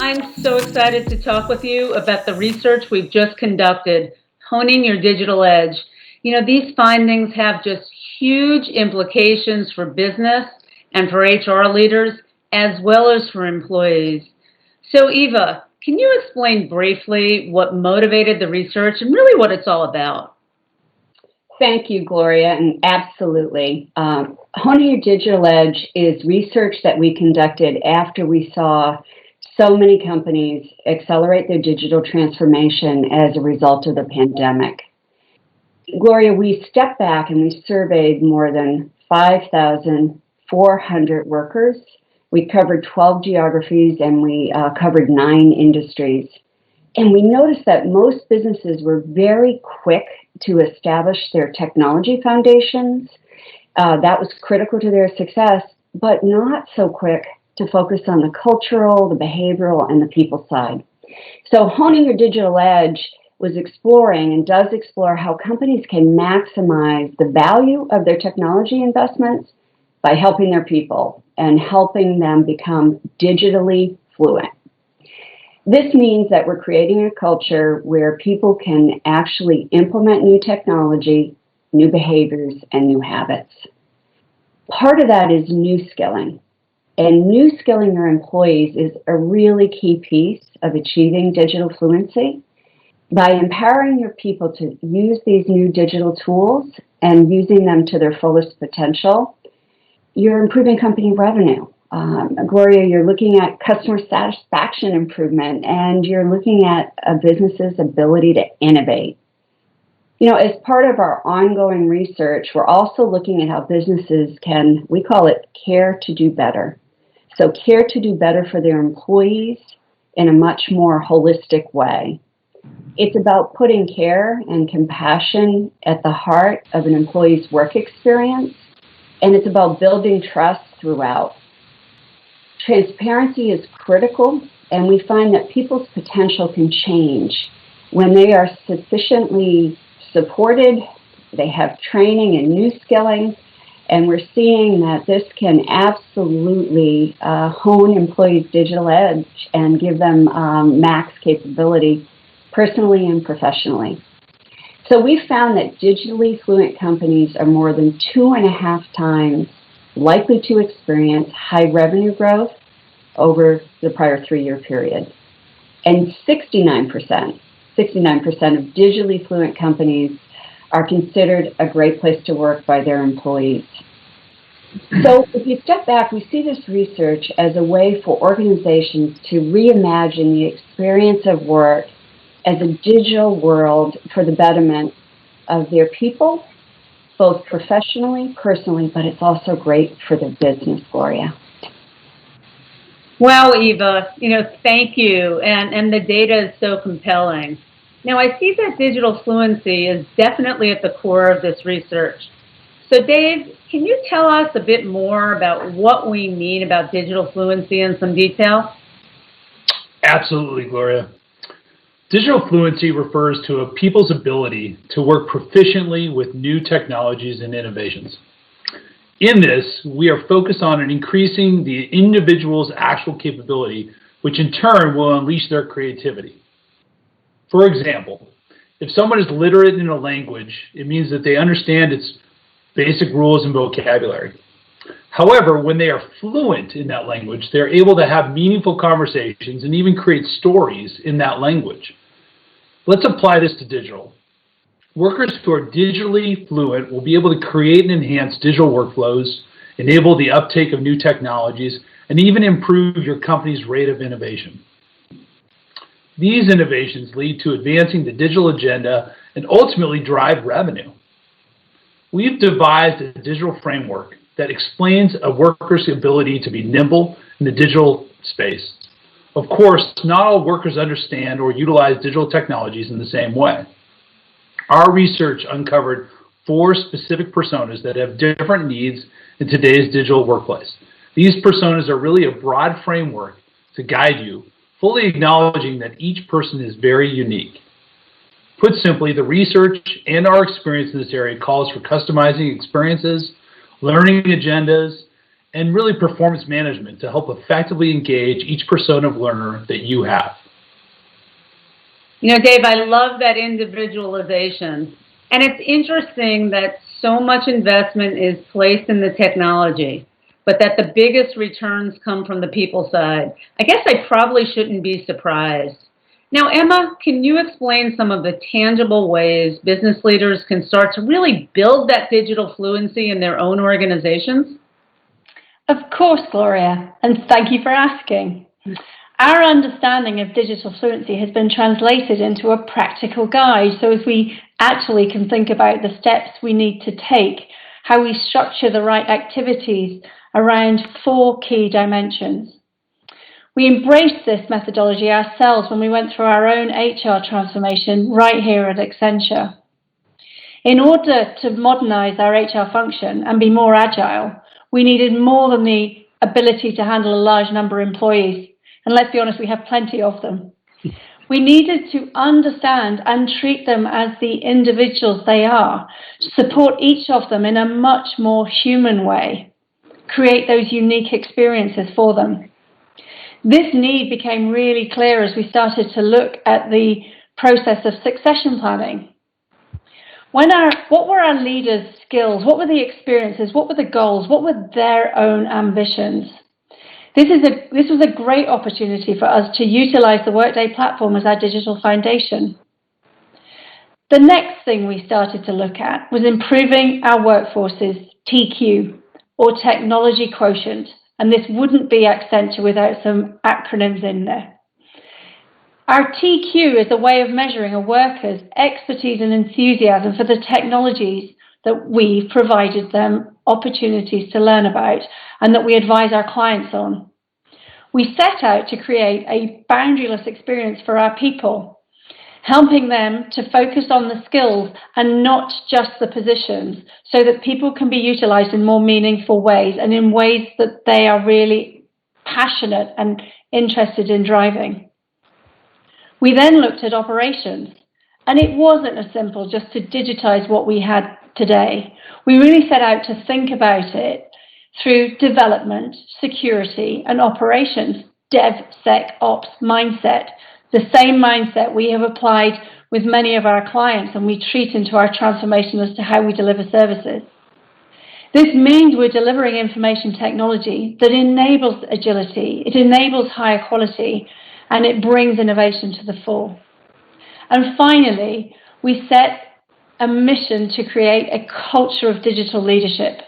I'm so excited to talk with you about the research we've just conducted, honing your digital edge. These findings have just huge implications for business and for HR leaders, as well as for employees. So, Eva, can you explain briefly what motivated the research and really what it's all about? Thank you, Gloria, and absolutely. Honing Your Digital Edge is research that we conducted after we saw so many companies accelerate their digital transformation as a result of the pandemic. Gloria, we stepped back and we surveyed more than 5,400 workers. We covered 12 geographies and we covered 9 industries. And we noticed that most businesses were very quick to establish their technology foundations. That was critical to their success, but not so quick to focus on the cultural, the behavioral, and the people side. So Honing Your Digital Edge was exploring and does explore how companies can maximize the value of their technology investments by helping their people and helping them become digitally fluent. This means that we're creating a culture where people can actually implement new technology, new behaviors, and new habits. Part of that is new skilling. And new skilling your employees is a really key piece of achieving digital fluency. By empowering your people to use these new digital tools and using them to their fullest potential, you're improving company revenue. Gloria, you're looking at customer satisfaction improvement, and you're looking at a business's ability to innovate. As part of our ongoing research, we're also looking at how businesses can, we call it care to do better. So care to do better for their employees in a much more holistic way. It's about putting care and compassion at the heart of an employee's work experience, and it's about building trust throughout. Transparency is critical, and we find that people's potential can change when they are sufficiently supported, they have training and new skilling, and we're seeing that this can absolutely hone employees' digital edge and give them max capability personally and professionally. So we found that digitally fluent companies are more than 2.5 times likely to experience high revenue growth over the prior 3-year period. And 69% of digitally fluent companies are considered a great place to work by their employees. So if you step back, we see this research as a way for organizations to reimagine the experience of work as a digital world for the betterment of their people, both professionally, personally, but it's also great for the business, Gloria. Wow, Eva, thank you. And the data is so compelling. Now, I see that digital fluency is definitely at the core of this research. So, Dave, can you tell us a bit more about what we mean about digital fluency in some detail? Absolutely, Gloria. Digital fluency refers to a people's ability to work proficiently with new technologies and innovations. In this, we are focused on increasing the individual's actual capability, which in turn will unleash their creativity. For example, if someone is literate in a language, it means that they understand its basic rules and vocabulary. However, when they are fluent in that language, they're able to have meaningful conversations and even create stories in that language. Let's apply this to digital. Workers who are digitally fluent will be able to create and enhance digital workflows, enable the uptake of new technologies, and even improve your company's rate of innovation. These innovations lead to advancing the digital agenda and ultimately drive revenue. We've devised a digital framework that explains a worker's ability to be nimble in the digital space. Of course, not all workers understand or utilize digital technologies in the same way. Our research uncovered 4 specific personas that have different needs in today's digital workplace. These personas are really a broad framework to guide you, fully acknowledging that each person is very unique. Put simply, the research and our experience in this area calls for customizing experiences, learning agendas, and really performance management to help effectively engage each persona of learner that you have? You know, Dave, I love that individualization. And it's interesting that so much investment is placed in the technology, but that the biggest returns come from the people side. I guess I probably shouldn't be surprised. Now, Emma, can you explain some of the tangible ways business leaders can start to really build that digital fluency in their own organizations? Of course, Gloria, and thank you for asking. Our understanding of digital fluency has been translated into a practical guide, so as we actually can think about the steps we need to take, how we structure the right activities around 4 key dimensions. We embraced this methodology ourselves when we went through our own HR transformation right here at Accenture. In order to modernize our HR function and be more agile, we needed more than the ability to handle a large number of employees. And let's be honest, we have plenty of them. We needed to understand and treat them as the individuals they are, support each of them in a much more human way, create those unique experiences for them. This need became really clear as we started to look at the process of succession planning. What were our leaders' skills? What were the experiences? What were the goals? What were their own ambitions? This was a great opportunity for us to utilize the Workday platform as our digital foundation. The next thing we started to look at was improving our workforce's TQ, or technology quotient, and this wouldn't be Accenture without some acronyms in there. Our TQ is a way of measuring a worker's expertise and enthusiasm for the technologies that we provided them opportunities to learn about and that we advise our clients on. We set out to create a boundaryless experience for our people, helping them to focus on the skills and not just the positions, so that people can be utilized in more meaningful ways and in ways that they are really passionate and interested in driving. We then looked at operations, and it wasn't as simple just to digitize what we had today. We really set out to think about it through development, security, and operations, DevSecOps mindset, the same mindset we have applied with many of our clients and we treat into our transformation as to how we deliver services. This means we're delivering information technology that enables agility, it enables higher quality, and it brings innovation to the fore. And finally, we set a mission to create a culture of digital leadership.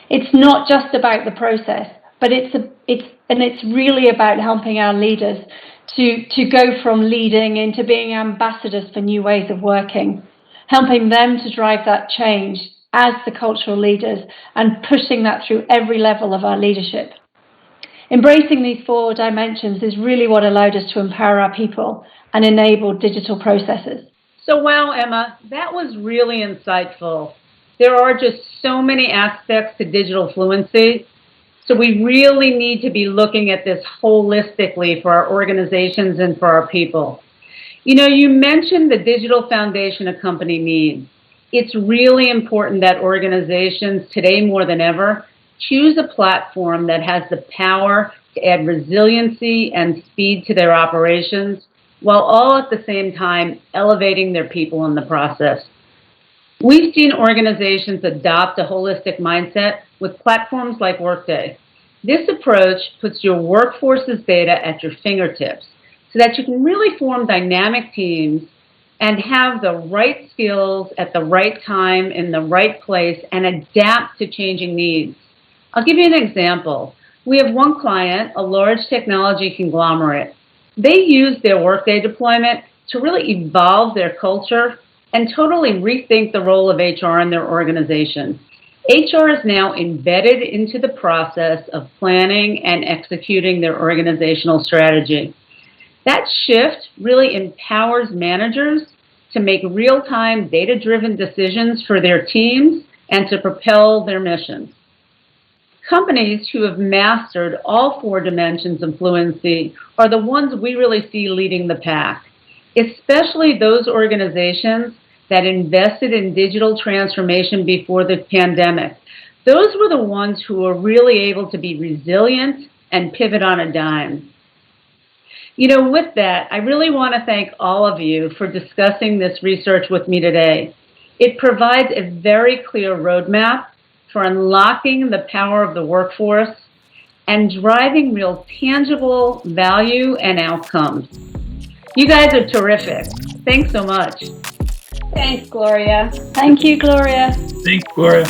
It's not just about the process, but it's really about helping our leaders to go from leading into being ambassadors for new ways of working, helping them to drive that change as the cultural leaders and pushing that through every level of our leadership. Embracing these 4 dimensions is really what allowed us to empower our people and enable digital processes. So, wow, Emma, that was really insightful. There are just so many aspects to digital fluency. So we really need to be looking at this holistically for our organizations and for our people. You know, you mentioned the digital foundation a company needs. It's really important that organizations today more than ever choose a platform that has the power to add resiliency and speed to their operations, while all at the same time elevating their people in the process. We've seen organizations adopt a holistic mindset with platforms like Workday. This approach puts your workforce's data at your fingertips so that you can really form dynamic teams and have the right skills at the right time in the right place and adapt to changing needs. I'll give you an example. We have one client, a large technology conglomerate. They use their Workday deployment to really evolve their culture and totally rethink the role of HR in their organization. HR is now embedded into the process of planning and executing their organizational strategy. That shift really empowers managers to make real-time, data-driven decisions for their teams and to propel their missions. Companies who have mastered all 4 dimensions of fluency are the ones we really see leading the pack, especially those organizations that invested in digital transformation before the pandemic. Those were the ones who were really able to be resilient and pivot on a dime. With that, I really want to thank all of you for discussing this research with me today. It provides a very clear roadmap for unlocking the power of the workforce and driving real tangible value and outcomes. You guys are terrific. Thanks so much. Thanks, Gloria. Thank you, Gloria. Thanks, Gloria.